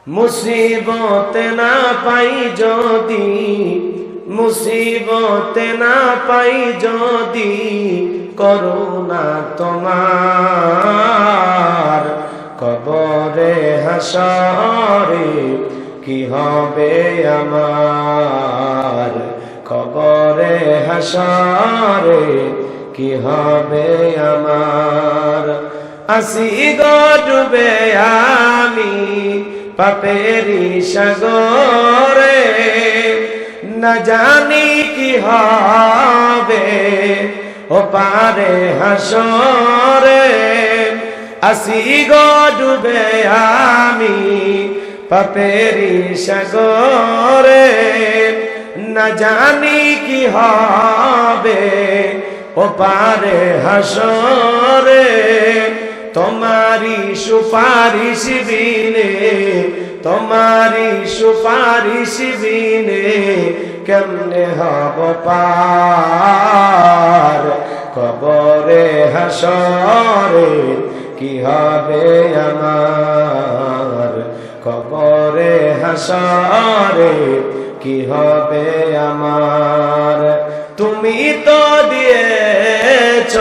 মুসিবতে না পাই যদি, মুসিবতে না পাই যদি করুণা তোমার, কবরে হাসরে কি হবে আমার, কবরে হাসরে কি হবে আমার। আসি গো ডুবে আমি পাপেরি সাগরে, না জানি কি হবে ও পারে হাসরে। আসি গো ডুবে আমি পাপেরি সাগরে, না জানি কি হবে ও পারে হাসরে। তোমারি সুপারিশ বিনে, তোমারি সুপারিশ বিনে কেমনে হব পার, কবরে হাসরে কি হবে আমার, কবরে হাসরে কি হবে আমার। তুমি তো দিয়েছ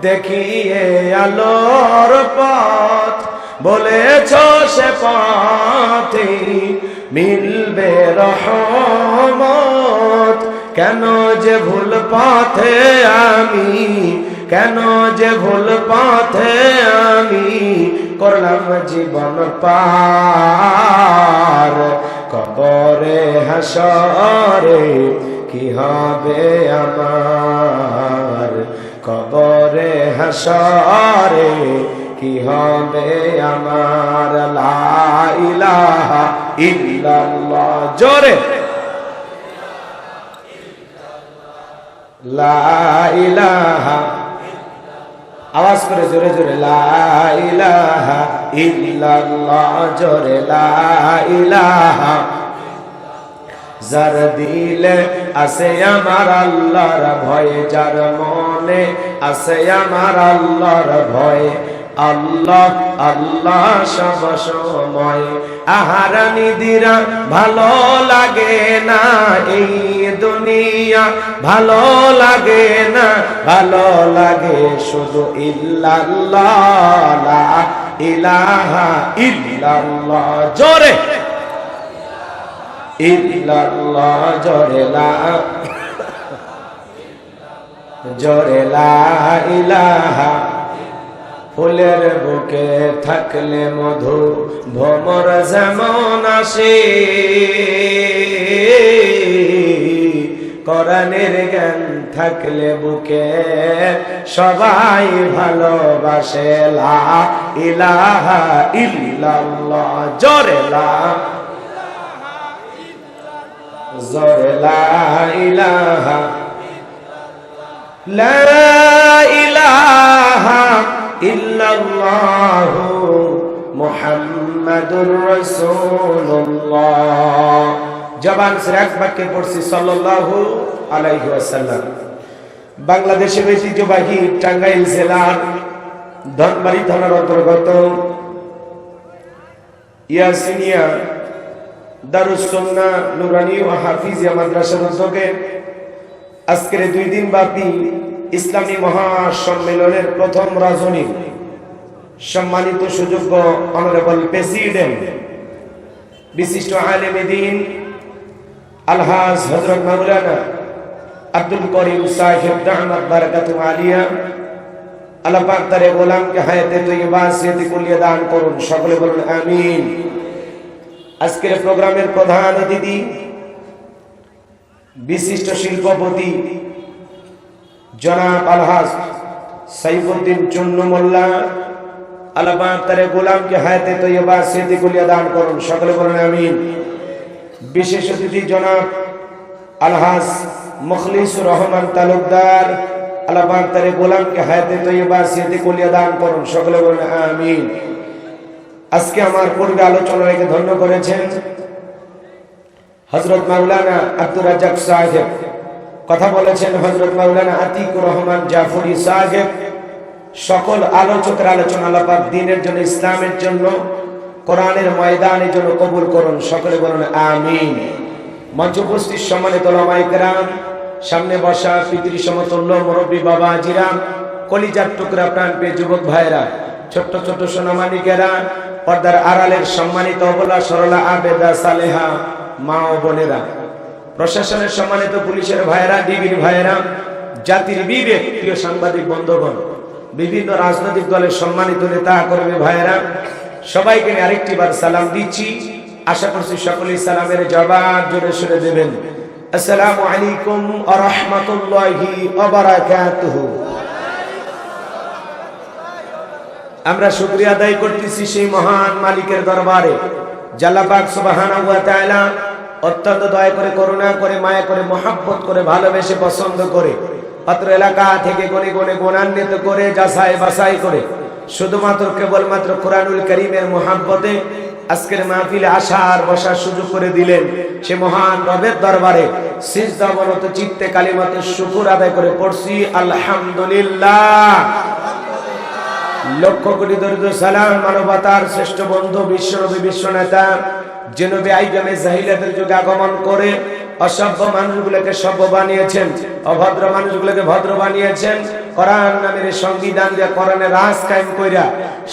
দেখিয়ে আলোর পথ, বলেছ সে পথে মিলবে রহমত। কেন যে ভুল পথে আমি, কেন যে ভুল পথে আমি করলাম জীবন পার, কবরে হাসরে কি হবে আমার, কবরে হাসরে কি হবে আমার। লা ইলাহা ইল্লাল্লাহ, জোরে লা ইলাহা, আওয়াজ করে জোরে জোরে লা ইলাহা ইল্লাল্লাহ, জোরে লা ইলাহা। যার দিলে আছে আমার আল্লাহর ভয়, যার মনে আছে আমার আল্লাহর ভয়, আল্লাহ আল্লাহ সব সময়। আহারা নিদিরা ভালো লাগে না এই দুনিয়া, ভালো লাগে না, ভালো লাগে শুধু ইল্লাল্লাহ, লা ইলাহা ইল্লাল্লাহ, জোরে ইল্লাল্লাহ, জোরে লা, জোরে লা ইলাহা। ফুলের বুকে থাকলে মধু ভ্রমর যেমন আসে, কোরআনের জ্ঞান থাকলে বুকে সবাই ভালোবাসে। লা ইলাহা ইল্লাল্লাহ, জোরে লা, জোরে লা ইলাহা, লা ইলাহা ইল্লাল্লাহু মুহাম্মাদুর রাসূলুল্লাহ। জবান সে এক বাক্যে পড়ছি সাল্লাল্লাহু আলাইহি ওয়াসাল্লাম। বাংলাদেশের ঐতিহ্যবাহী টাঙ্গাইল জেলার ধনবাড়ি থানার অন্তর্গত ইয়াসিনিয়া দারুস সুন্নাহ নুরানি ও হাফিজিয়া মাদ্রাসার উদ্যোগে আজকের 2 দিন ব্যাপী ইসলামী মহাসম্মেলনের প্রথম রজনী সম্মানিত সুযোগ্য অনারেবল প্রেসিডেন্ট বিশিষ্ট আলেমে দ্বীন আলহাজ হযরত মাওলানা আব্দুল করিম সাহেব দামাত বারাকাতুহু আলিয়া, আল্লাহ পাক তার গোলামকে হায়াতে তৈয়বা সিয়াতি কুলিয়া দান করুন, সকলে বলুন আমিন। আজকের প্রোগ্রামের প্রধান অতিথি বিশিষ্ট শিল্পপতি জনাব আলহাজ সাইফুদ্দিন চুন্নু মোল্লা, আল্লাহ পাক তার গোলামকে হায়াতে তৈয়বা সিয়াতি কুলিয়া দান করুন, সকলে বলুন আমিন। বিশেষ অতিথি জনাব আলহাজ মুখলিসুর রহমান তালুকদার, আল্লাহ পাক তার গোলামকে হায়াতে তৈয়বা সিয়াতি কুলিয়া দান করুন, সকলে বলুন আমিন। আজকে আমার পূর্বে আলোচনা রেখে ধন্য করেছেন হযরত মাওলানা আব্দুর রাজ্জাক সাহেব, কথা বলেছেন হযরত মাওলানা আতিকুর রহমান জাফরি সাহেব। সকল আলোচকের আলোচনা আল্লাহ পাক দ্বীনের জন্য, ইসলামের জন্য কোরআনের ময়দানে যেন কবুল করুন, সকলে বলুন আমিন। মঞ্চ উপস্থিত সম্মানিত ওলামায়ে কেরাম, সামনে বসা পৃথিবী সমতুল্য মুরব্বী বাবাজিরা, কলিজার টুকরা প্রাণপ্রিয় যুবক ভাইরা, ছোট্ট ছোট্ট সোনামানিকেরা, পর্দার আড়ালের সম্মানিত অবলা সরলা আবেদা সালেহা মা ও বোনেরা, প্রশাসনের সম্মানিত পুলিশের ভাইরা, ডিবির ভাইরা, জাতির বিবেক প্রিয় সাংবাদিক বন্ধুগণ, বিভিন্ন রাজনৈতিক দলের সম্মানিত নেতা কর্মী ভাইরা, সবাইকে নিয়ে আরেকটি বার সালাম দিচ্ছি। আশা করছি সকলেই সালামের জবাব জোরে সুরে দেবেন। আসসালামু আলাইকুম ওয়া রাহমাতুল্লাহি ওয়া বারাকাতুহু। আমরা শুকরিয়া আদায় করতেছি সেই মহান মালিকের দরবারে, আল্লাহ পাক সুবহানাহু ওয়া তাআলা অত্যন্ত দয়া করে, করুণা করে, মায়া করে, মহব্বত করে, ভালোবেসে, পছন্দ করে, পাত্র এলাকা থেকে গনে গনে গুণান্বিত করে, যাচাই বাছাই করে, শুধুমাত্র কেবলমাত্র কোরআনুল কারীমের মহব্বতে আজকের মাহফিলে আসার বসার সুযোগ করে দিলেন। সে মহান রবের দরবারে সিজদা অবনত চিত্তে কালিমাতে শুকর আদায় করে পড়ছি আলহামদুলিল্লাহ। লক্ষ কোটি দরুদ সালাম মানবতার শ্রেষ্ঠ বন্ধু বিশ্বনবী বিশ্বনেতা যে নবী আইয়ামে জাহিলিয়াতের যুগে আগমন করে অসভ্য মানুষগুলোকে সভ্য বানিয়েছেন, অভদ্র মানুষগুলোকে ভদ্র বানিয়েছেন, কোরআন নামের সংবিধান দিয়ে কোরআনের রাজ কায়েম কইরা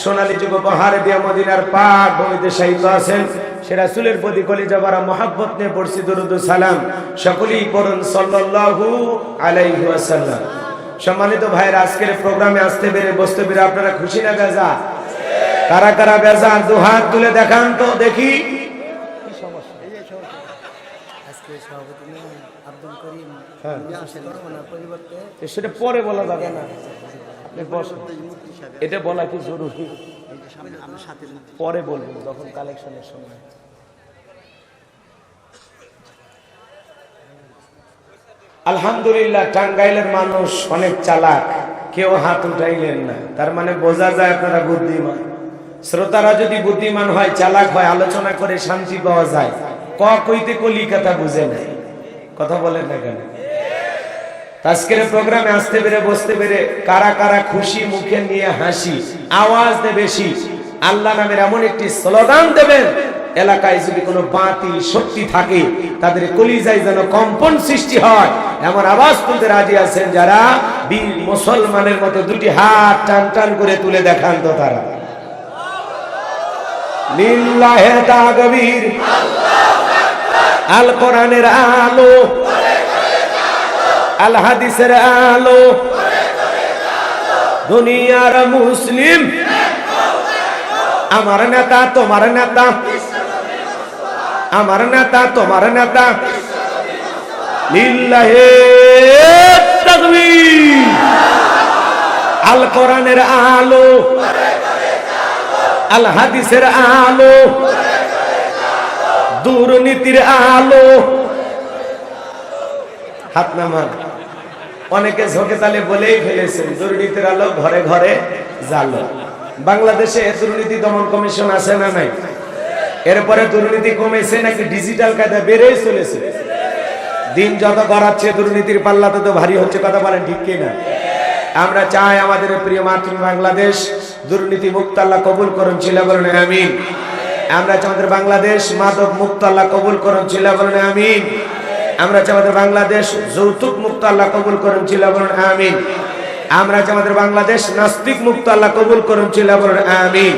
সোনালী যুগ উপহার দিয়ে মদিনার পাক ভূমিতে শায়িত আছেন। সে রাসূলের প্রতি কলিজা ভরা মহব্বত নিয়ে পড়ছি দরুদ সালাম। সকলেই পড়ুন সাল্লাল্লাহু আলাইহি ওয়াসাল্লাম। সম্মানিত ভাইরা, আজকের প্রোগ্রামে আসতে পেরে বসতে পেরে আপনারা খুশি না বেজা? কারা কারা বেজা দু হাত তুলে দেখান তো দেখি। সেটা পরে বলা যাবে না, এটা বলা কি জরুরি? পরে বলবো যখন কালেকশনের সময়। আলহামদুলিল্লাহ, টাঙ্গাইলের মানুষ অনেক চালাক, কেউ হাত উঠাইলেন না, তার মানে বোঝা যায় আপনারা বুদ্ধিমান। শ্রোতারা যদি বুদ্ধিমান হয়, চালাক হয়, আলোচনা করে শান্তি পাওয়া যায়। ক কইতে কলিকাতা বুঝে নাই, কথা বলেন না কেন? আজকের প্রোগ্রামে আসতে পেরে বসতে পেরে কারা কারা খুশি, মুখে নিয়ে হাসি, আওয়াজ দে বেশি, আল্লাহ নামের এমন একটি স্লোগান দেবেন এলাকায় যদি কোনো বাতিল শক্তি থাকে তাদের কলিজায় যেন কম্পন সৃষ্টি হয়, এমন আওয়াজ তুলতে রাজি আছেন যারা? বীর মুসলমানের মতো দুটি হাত টান টান করে তুলে দেখান তো তারা। লিল্লাহে তাকবীর, আল কোরআনের আলো, আল হাদিসের আলো, দুনিয়ার মুসলিম, আমার নেতা তোমার নেতা, আমার নেতা তোমার নেতা, লিল্লাহে তাকবীর। আল কোরআনের আলো, আল হাদিসের আলো, দুর্নীতির আলো। হাত নামান। অনেকে ঝোঁকে তালে বলেই ফেলেছেন দুর্নীতির আলো ঘরে ঘরে জ্বালো। বাংলাদেশে দুর্নীতি দমন কমিশন আছে না নাই? এরপরে দুর্নীতি কমেছে নাকি ডিজিটাল কায়দা বেড়েই চলেছে? দিন যত গড়াচ্ছে দুর্নীতির পাল্লা তত ভারী হচ্ছে, কথা বলেন ঠিক কিনা? আমরা চাই আমাদের প্রিয় মাতৃ বাংলাদেশ দুর্নীতি মুক্ত আল্লাহ কবুল করুন, চিল্লা বলেন আমিন। আমরা চাই আমাদের বাংলাদেশ মাদক মুক্ত আল্লাহ কবুল করুন, চিল্লা বলেন আমিন। আমরা চাই আমাদের বাংলাদেশ যৌতুক মুক্ত আল্লাহ কবুল করুন, চিল্লা বলেন আমিন। আমরা চাই আমাদের বাংলাদেশ নাস্তিক মুক্ত আল্লাহ কবুল করুন, চিল্লা বলেন আমিন।